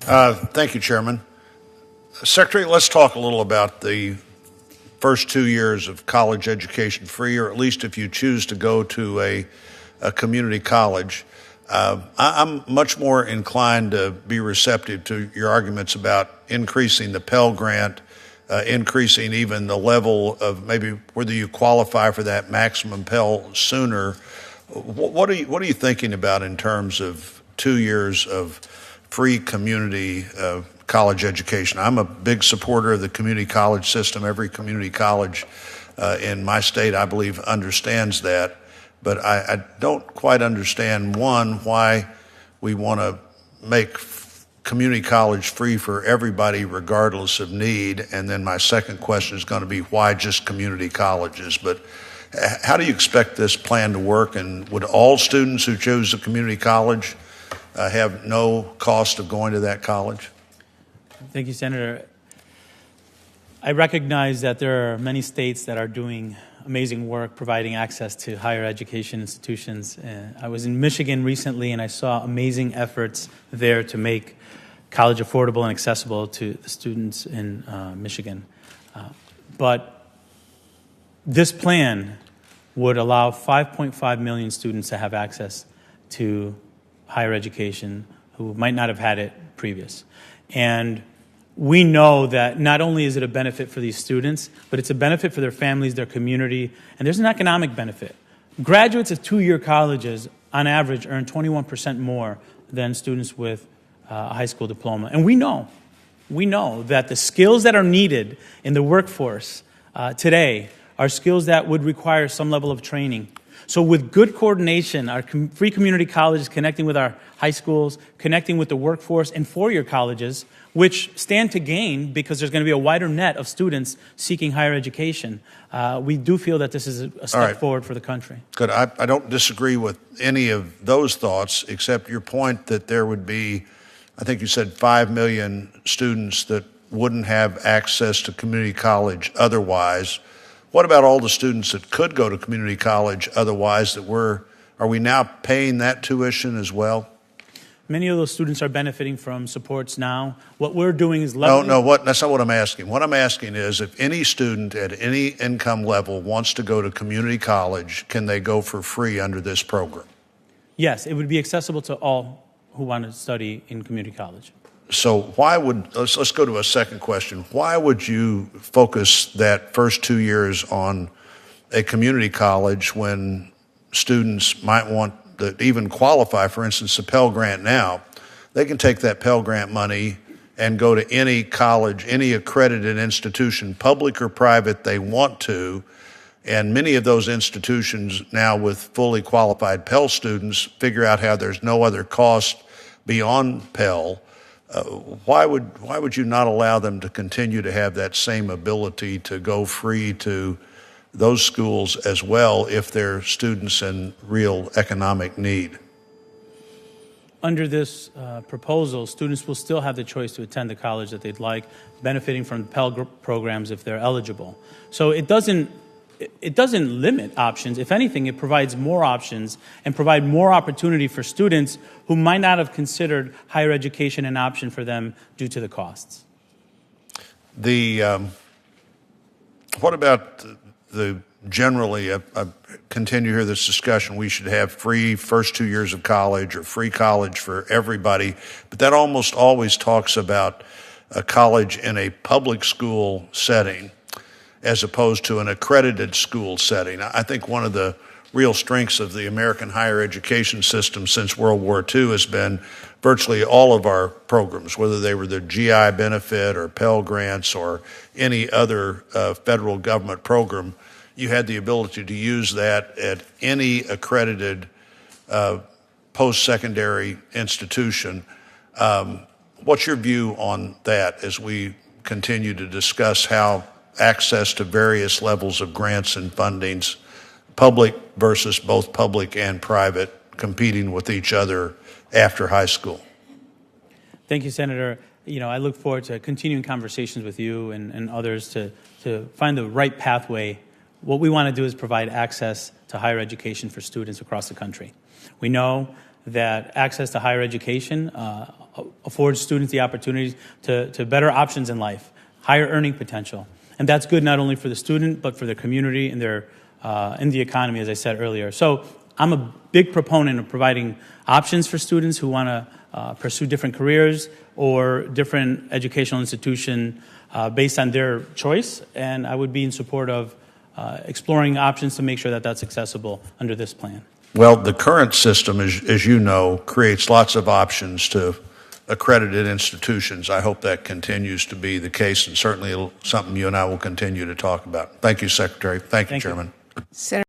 Thank you, Chairman. Secretary, let's talk a little about the first 2 years of college education free, or at least if you choose to go to a community college. I'm much more inclined to be receptive to your arguments about increasing the Pell Grant, increasing even the level of maybe whether you qualify for that maximum Pell sooner. What are you thinking about in terms of 2 years of free community college education? I'm a big supporter of the community college system. Every community college in my state, I believe, understands that. But I don't quite understand, one, why we want to make community college free for everybody regardless of need. And then my second question is going to be, why just community colleges? But how do you expect this plan to work? And would all students who choose a community college have no cost of going to that college? Thank you, Senator. I recognize that there are many states that are doing amazing work providing access to higher education institutions. I was in Michigan recently, and I saw amazing efforts there to make college affordable and accessible to the students in Michigan. But this plan would allow 5.5 million students to have access to higher education who might not have had it previous. And we know that not only is it a benefit for these students, but it's a benefit for their families, their community, and there's an economic benefit. Graduates of two-year colleges, on average, earn 21% more than students with a high school diploma. And we know that the skills that are needed in the workforce today are skills that would require some level of training. So with good coordination, our free community colleges connecting with our high schools, connecting with the workforce, and four-year colleges, which stand to gain because there's going to be a wider net of students seeking higher education. We do feel that this is a step forward for the country. Good. I don't disagree with any of those thoughts, except your point that there would be, I think you said 5 million students that wouldn't have access to community college otherwise. What about all the students that could go to community college otherwise are we now paying that tuition as well? Many of those students are benefiting from supports now. What we're doing is leveling. That's not what I'm asking. What I'm asking is if any student at any income level wants to go to community college, can they go for free under this program? Yes, it would be accessible to all who want to study in community college. So let's go to a second question. Why would you focus that first 2 years on a community college when students might want to even qualify, for instance, a Pell Grant now? They can take that Pell Grant money and go to any college, any accredited institution, public or private, they want to. And many of those institutions now with fully qualified Pell students figure out how there's no other cost beyond Pell. Why would you not allow them to continue to have that same ability to go free to those schools as well if they're students in real economic need? Under this proposal, students will still have the choice to attend the college that they'd like, benefiting from Pell programs if they're eligible. So it doesn't limit options. If anything, it provides more options and provide more opportunity for students who might not have considered higher education an option for them due to the costs. What about generally, I continue to hear this discussion, we should have free first 2 years of college or free college for everybody, but that almost always talks about a college in a public school setting as opposed to an accredited school setting. I think one of the real strengths of the American higher education system since World War II has been virtually all of our programs, whether they were the GI benefit or Pell Grants or any other federal government program, you had the ability to use that at any accredited post-secondary institution. What's your view on that as we continue to discuss how access to various levels of grants and fundings, public versus both public and private, competing with each other after high school? Thank you, Senator. I look forward to continuing conversations with you and others to find the right pathway. What we want to do is provide access to higher education for students across the country. We know that access to higher education affords students the opportunities to better options in life, higher earning potential. And that's good not only for the student, but for the community and in the economy, as I said earlier. So I'm a big proponent of providing options for students who want to pursue different careers or different educational institution based on their choice. And I would be in support of exploring options to make sure that that's accessible under this plan. Well, the current system, as you know, creates lots of options to accredited institutions. I hope that continues to be the case, and certainly something you and I will continue to talk about. Thank you, Secretary. Thank you, Chairman. Senator